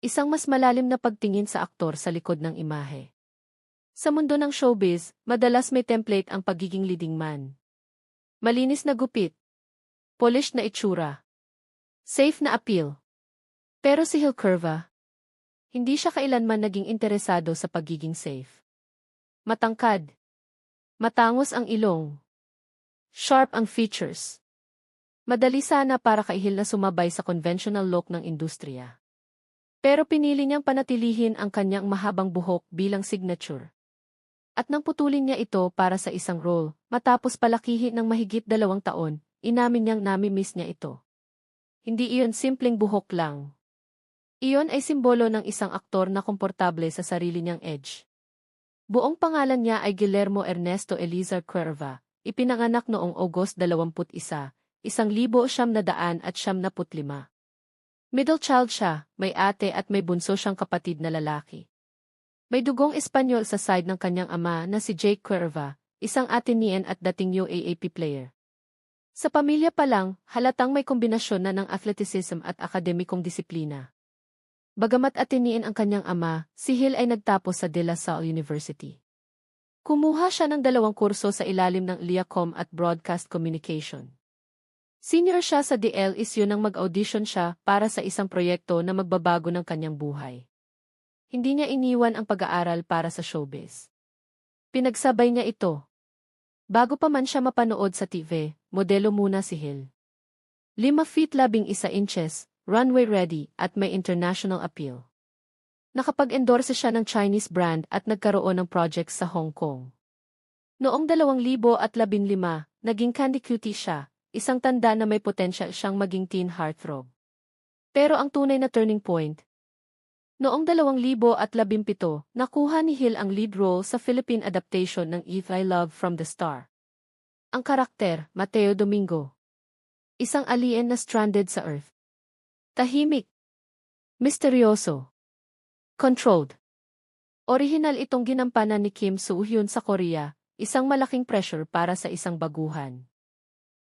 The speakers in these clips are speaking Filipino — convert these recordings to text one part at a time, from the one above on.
Isang mas malalim na pagtingin sa aktor sa likod ng imahe. Sa mundo ng showbiz, madalas may template ang pagiging leading man. Malinis na gupit. Polished na itsura. Safe na appeal. Pero si Hill Curva, hindi siya kailanman naging interesado sa pagiging safe. Matangkad. Matangos ang ilong. Sharp ang features. Madali sana para kay Hill na sumabay sa conventional look ng industriya. Pero pinili niyang panatilihin ang kanyang mahabang buhok bilang signature. At nang putulin niya ito para sa isang role, matapos palakihin ng mahigit 2 taon, inamin niyang nami-miss niya ito. Hindi iyon simpleng buhok lang. Iyon ay simbolo ng isang aktor na komportable sa sarili niyang edge. Buong pangalan niya ay Guillermo Ernesto Elizar Cuerva, ipinanganak noong August 21, 1995. Middle child siya, may ate at may bunso siyang kapatid na lalaki. May dugong Espanyol sa side ng kanyang ama na si Jake Cuerva, isang Atenean at dating UAAP player. Sa pamilya pa lang, halatang may kombinasyon na ng athleticism at akademikong disiplina. Bagamat Atenean ang kanyang ama, si Hill ay nagtapos sa De La Salle University. Kumuha siya ng 2 kurso sa ilalim ng Liacom at Broadcast Communication. Senior siya sa DLSU nang mag-audition siya para sa isang proyekto na magbabago ng kanyang buhay. Hindi niya iniwan ang pag-aaral para sa showbiz. Pinagsabay niya ito. Bago pa man siya mapanood sa TV, modelo muna si Hill. 5 feet 11 inches, runway ready at may international appeal. Nakapag-endorse siya ng Chinese brand at nagkaroon ng projects sa Hong Kong. Noong 2015, naging Candy Cutie siya, isang tanda na may potential siyang maging teen heartthrob. Pero ang tunay na turning point, noong 2017, nakuha ni Hill ang lead role sa Philippine adaptation ng If I Love from the Star. Ang karakter, Mateo Domingo. Isang alien na stranded sa Earth. Tahimik. Misteryoso. Controlled. Orihinal itong ginampanan ni Kim Soo-hyun sa Korea, isang malaking pressure para sa isang baguhan.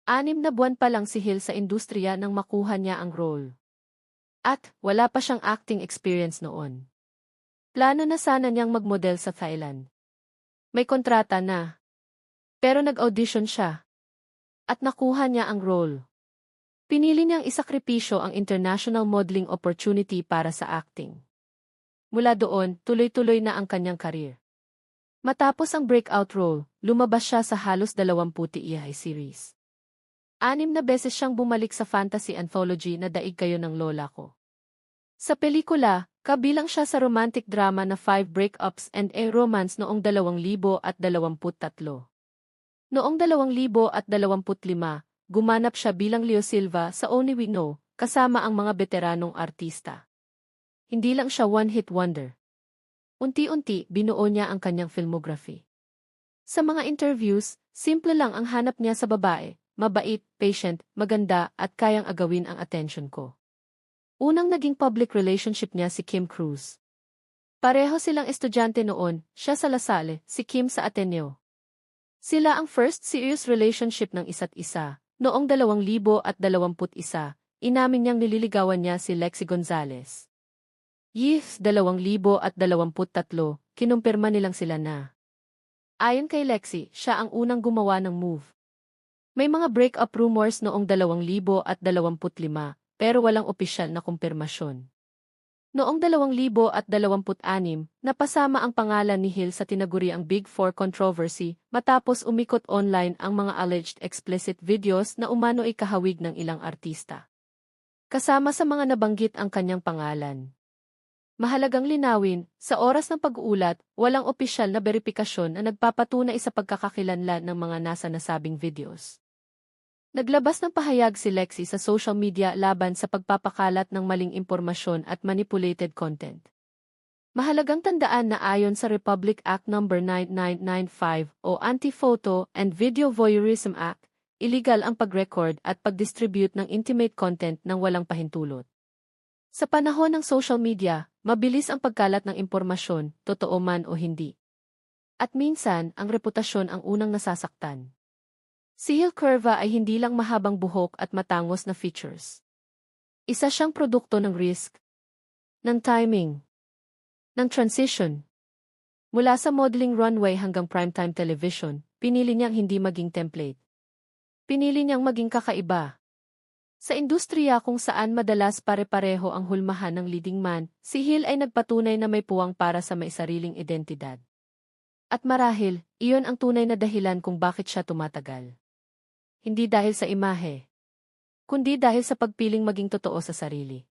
6 na buwan pa lang si Hill sa industriya nang makuha niya ang role. At wala pa siyang acting experience noon. Plano na sana niyang magmodel sa Thailand. May kontrata na. Pero nag-audition siya. At nakuha niya ang role. Pinili niyang isakripisyo ang international modeling opportunity para sa acting. Mula doon, tuloy-tuloy na ang kanyang career. Matapos ang breakout role, lumabas siya sa halos 20 TV series. 6 na beses siyang bumalik sa fantasy anthology na Daig Kayo ng Lola Ko. Sa pelikula, kabilang siya sa romantic drama na 5 Breakups and a Romance noong 2023. Noong 2025, gumanap siya bilang Leo Silva sa Only We Know, kasama ang mga veteranong artista. Hindi lang siya one-hit wonder. Unti-unti, binuo niya ang kanyang filmography. Sa mga interviews, simple lang ang hanap niya sa babae. Mabait, patient, maganda at kayang agawin ang attention ko. Unang naging public relationship niya si Kim Cruz. Pareho silang estudyante noon, siya sa La Salle, si Kim sa Ateneo. Sila ang first serious relationship ng isa't isa. Noong 2021, inamin niyang nililigawan niya si Lexie Gonzalez. 2023, kinumpirma nilang sila na. Ayon kay Lexie, siya ang unang gumawa ng move. May mga breakup rumors noong 2025, pero walang opisyal na kumpirmasyon. Noong 2026, napasama ang pangalan ni Hill sa tinaguriang Big Four controversy matapos umikot online ang mga alleged explicit videos na umano'y kahawig ng ilang artista. Kasama sa mga nabanggit ang kanyang pangalan. Mahalagang linawin, sa oras ng pag-uulat, walang opisyal na beripikasyon na nagpapatunay sa pagkakakilanlan ng mga nasa nasabing videos. Naglabas ng pahayag si Lexie sa social media laban sa pagpapakalat ng maling impormasyon at manipulated content. Mahalagang tandaan na ayon sa Republic Act No. 9995 o Anti-Photo and Video Voyeurism Act, illegal ang pag-record at pag-distribute ng intimate content ng walang pahintulot. Sa panahon ng social media, mabilis ang pagkalat ng impormasyon, totoo man o hindi. At minsan, ang reputasyon ang unang nasasaktan. Si Hill Curva ay hindi lang mahabang buhok at matangos na features. Isa siyang produkto ng risk. ng timing, ng transition. Mula sa modeling runway hanggang primetime television, pinili niyang hindi maging template. Pinili niyang maging kakaiba. Sa industriya kung saan madalas pare-pareho ang hulmahan ng leading man, si Hill ay nagpatunay na may puwang para sa may sariling identidad. At marahil, iyon ang tunay na dahilan kung bakit siya tumatagal. Hindi dahil sa imahe, kundi dahil sa pagpiling maging totoo sa sarili.